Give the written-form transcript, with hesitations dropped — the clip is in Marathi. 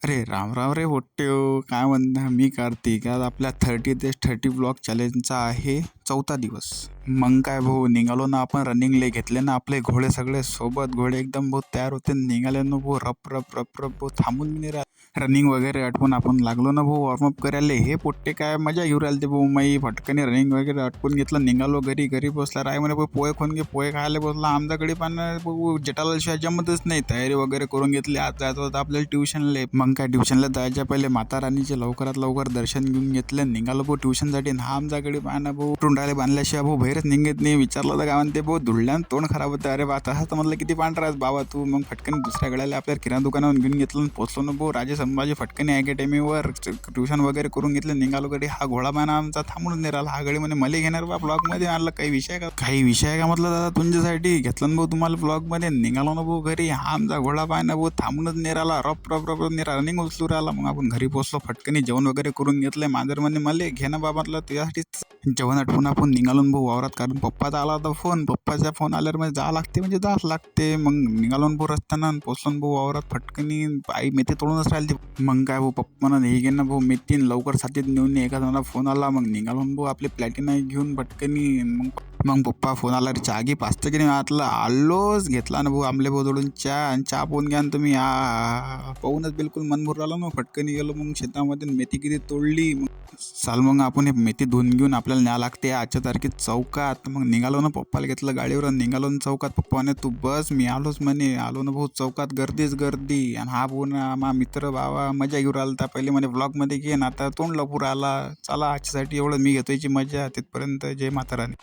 अरे राम राम रे पोट्ट्यो, काय म्हणता? मी कार्तिक. आज आपल्या 30 ब्लॉग चॅलेंजचा आहे चौथा दिवस. मग काय भाऊ, निघालो ना आपण रनिंगले. घेतले ना आपले घोडे सगळे सोबत. घोडे एकदम बहुत तयार होते, निघाले ना भाऊ. रप रप रप रप भाऊ, थांबून मी नाही राहत. रनिंग वगैरे आटपून आपण लागलो ना भाऊ वॉर्मअप करायला. हे पोट्टे काय मजा घेऊन राहिले ते भाऊ. माई फटकने रनिंग वगैरे आटपून घेतलं, निघालो घरी. घरी बसला राय म्हणे भाऊ पोहे खाऊन घे. पोहे खायला बसला. आमच्याकडे पण भाऊ जेठालाल शिवाय जमतच नाही. तयारी वगैरे करून घेतली. आज जायचं होतं आपल्याला ट्युशनला. मग काय ट्युशनला जायच्या पहिले माता राणीचे लवकरात लवकर दर्शन घेऊन घेतलं. निघालो भाऊ ट्युशनसाठी. हा आमच्याकडे पाहणं भाऊ टुंडाले बांधल्याशिवाय भाऊ बाहेरच निघत नाही. विचारलं तर काय म्हणते भाऊ धुळल्यान तोंड खराब होतं. अरे बा तसं तर म्हटलं किती पांढरा बाबा तू. मग फटकन दुसऱ्या गड्याला आपल्या किराणा दुकानावर घेऊन घेतलं. पोचलो ना भाऊ राजे संभाजी फटकने अकॅडमीवर. ट्युशन वगैरे करून घेतलं. निघालो गडी. हा घोडा पाना आमचा थांबून नाही राहिला. हा गडी म्हणे मला घेणार बा ब्लॉगमध्ये. आणलं काही विषय का, काही विषय का म्हटलं दादा तुमच्यासाठी घेतलं ना भाऊ तुम्हाला ब्लॉगमध्ये. निघालो ना भाऊ घरी. हा आमचा घोडा पाहणं भाऊ थांबूनच नाही राहिला. रप रप रप रनिंग उचलू राहिला. मग आपण घरी पोचलो. फटकनी जेवण वगैरे करून घेतलंय. मांजर म्हणे मला घे ना बाबा. म्हटलं तुझ्यासाठीच जेवण आठवून आपण निघालो भाऊ वावरात. कारण पप्पाचा आला होता फोन. पप्पाचा फोन आल्यावर म्हणजे जा लागते म्हणजे जाच लागते. मग निघालो भाऊ रस्त्यानं. पोचलो भाऊ वावरात. फटकनी आई मेथी तोडूनच राहिली. मग काय भाऊ पप्पा म्हणा हे घे ना भाऊ मेथीन लवकर साथीत नेऊन. एका जणाला फोन आला. मग निघालो भाऊ आपली प्लॅटिना घेऊन फटकनी. मग पप्पा फोन आला रे चहा घे पाचतं की नाही. आतला आलोच. घेतला ना भाऊ आमले भाऊ जोडून चहा. आणि चहा पोहून घ्या तुम्ही. पाहूनच बिलकुल मन भरून राहिलं. मग फटकनी गेलो. मग शेतामध्ये मेथी किती तोडली. चाल मग आपण हे मेथी धुवून घेऊन आपल्याला न्या लागते आजच्या तारखेत चौकात. मग निघालो ना पप्पाला घेतलं गाडीवर. निघालो ना चौकात. पप्पा म्हणे तू बस मी आलोच म्हणे. आलो ना भाऊ चौकात. गर्दीच गर्दी. आणि हा भाऊ ना मा मित्र बाबा मजा घेऊन राहिला. पहिले म्हणे ब्लॉगमध्ये घे ना आता तोंड लपूर आला. चला आजच्यासाठी एवढं मी घेतोयची मजा. तिथपर्यंत जय माता राणी.